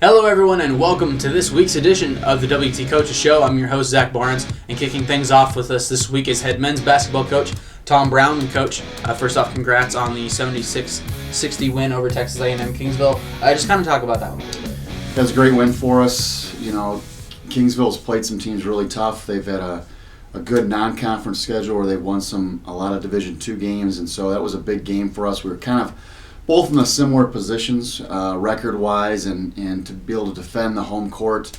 Hello, everyone, and welcome to this week's edition of the WT Coaches Show. I'm your host, Zach Barnes, and kicking things off with us this week is head men's basketball coach Tom Brown. And Coach, first off, congrats on the 76-60 win over Texas A&M Kingsville. Just kind of talk about that one a little bit. That was a great win for us. You know, Kingsville's played some teams really tough. They've had a good non-conference schedule where they've won a lot of Division II games, and so that was a big game for us. We were kind of both in the similar positions record-wise, and to be able to defend the home court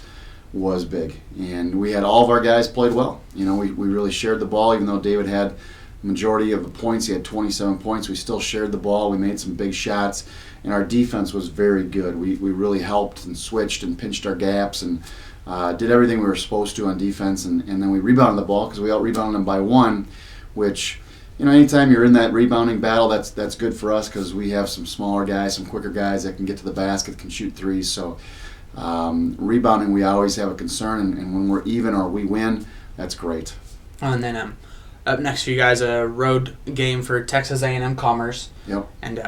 was big. And we had all of our guys played well. You know, we really shared the ball, even though David had the majority of the points. He had 27 points. We still shared the ball. We made some big shots, and our defense was very good. We really helped and switched and pinched our gaps and did everything we were supposed to on defense, and then we rebounded the ball because we out-rebounded them by one, which, you know, anytime you're in that rebounding battle, that's good for us because we have some smaller guys, some quicker guys that can get to the basket, can shoot threes. So rebounding, we always have a concern, and when we're even or we win, that's great. And then up next for you guys, a road game for Texas A&M Commerce. Yep. And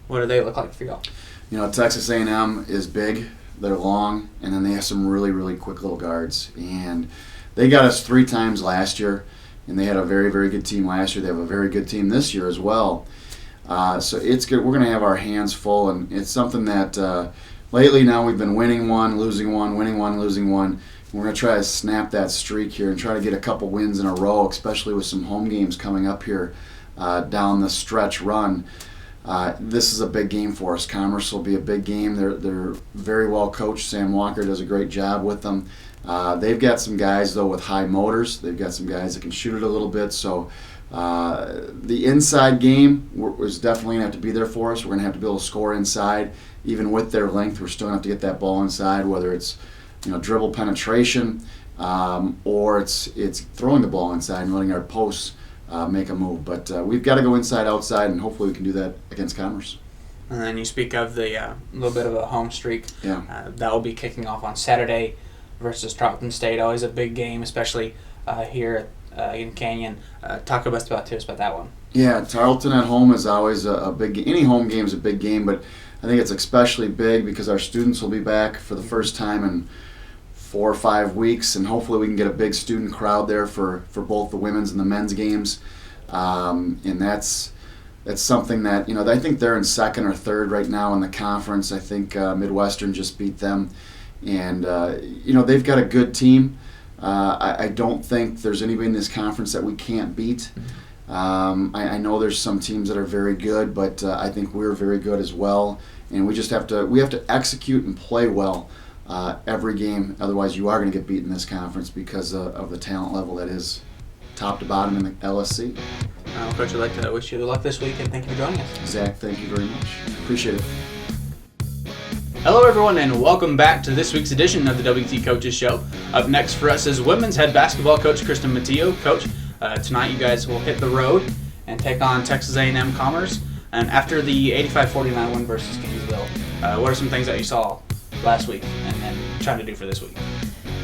what do they look like for y'all? You know, Texas A&M is big. They're long, and then they have some really, really quick little guards. And they got us 3 times last year, and they had a very, very good team last year. They have a very good team this year as well. So it's good. We're going to have our hands full, and it's something that lately now we've been winning one, losing one, winning one, losing one. We're going to try to snap that streak here and try to get a couple wins in a row, especially with some home games coming up here down the stretch run. This is a big game for us. Commerce will be a big game. They're very well coached. Sam Walker does a great job with them. They've got some guys, though, with high motors. They've got some guys that can shoot it a little bit. So the inside game is definitely going to have to be there for us. We're going to have to be able to score inside. Even with their length, we're still going to have to get that ball inside, whether it's dribble penetration or it's throwing the ball inside and letting our posts make a move. But we've got to go inside, outside, and hopefully we can do that against Commerce. And then you speak of the little bit of a home streak. Yeah. That will be kicking off on Saturday versus Tarleton State. Always a big game, especially here in Canyon. Talk to us about that one. Yeah, Tarleton at home is always a big game. Any home game is a big game, but I think it's especially big because our students will be back for the first time in 4 or 5 weeks, and hopefully we can get a big student crowd there for both the women's and the men's games. And that's something that, I think they're in second or third right now in the conference. I think Midwestern just beat them. And, they've got a good team. I don't think there's anybody in this conference that we can't beat. I know there's some teams that are very good, but I think we're very good as well. And we just have to execute and play well every game. Otherwise, you are going to get beat in this conference because of the talent level that is top to bottom in the LSC. Coach, I'd like to wish you good luck this week, and thank you for joining us. Zach, thank you very much. Appreciate it. Hello, everyone, and welcome back to this week's edition of the WT Coaches Show. Up next for us is women's head basketball coach Kristen Mattio. Coach, tonight you guys will hit the road and take on Texas A&M Commerce. And after the 85-49 win versus Kingsville, what are some things that you saw last week and trying to do for this week?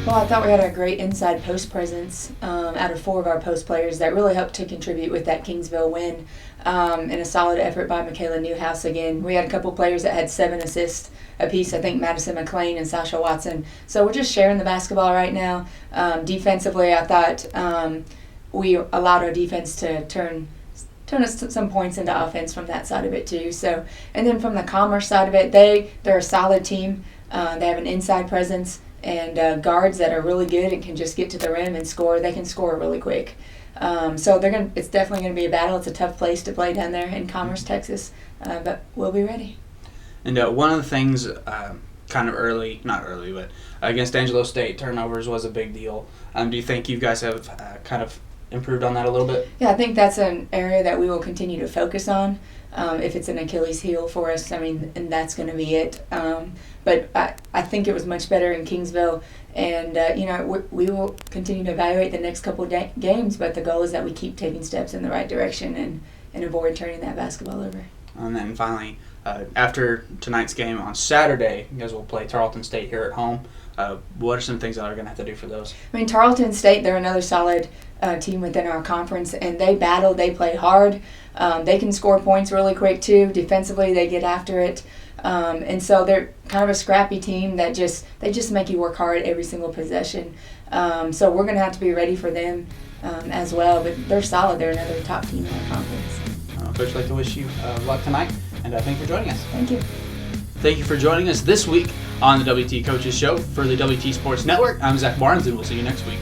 Well, I thought we had a great inside post presence out of 4 of our post players that really helped to contribute with that Kingsville win, and a solid effort by Michaela Newhouse again. We had a couple players that had 7 assists apiece, I think Madison McLean and Sasha Watson. So we're just sharing the basketball right now. Defensively, I thought we allowed our defense to turn us some points into offense from that side of it too. So, and then from the Commerce side of it, they're a solid team. They have an inside presence and guards that are really good and can just get to the rim and score. They can score really quick. So it's definitely going to be a battle. It's a tough place to play down there in Commerce, Texas, but we'll be ready. And one of the things, kind of not early, but against Angelo State, turnovers was a big deal. Do you think you guys have kind of improved on that a little bit? Yeah, I think that's an area that we will continue to focus on. If it's an Achilles heel for us, and that's going to be it. But I think it was much better in Kingsville, and we will continue to evaluate the next couple of games. But the goal is that we keep taking steps in the right direction and avoid turning that basketball over. And then finally, after tonight's game on Saturday, you guys will play Tarleton State here at home. What are some things that are going to have to do for those? Tarleton State, they're another solid team within our conference, and they battle, they play hard. They can score points really quick too. Defensively, they get after it. And so they're kind of a scrappy team that they just make you work hard every single possession. So we're going to have to be ready for them as well. But they're solid. They're another top team in our conference. Coach, I'd like to wish you luck tonight, and thank you for joining us. Thank you. Thank you for joining us this week on the WT Coaches Show. For the WT Sports Network, I'm Zach Barnes, and we'll see you next week.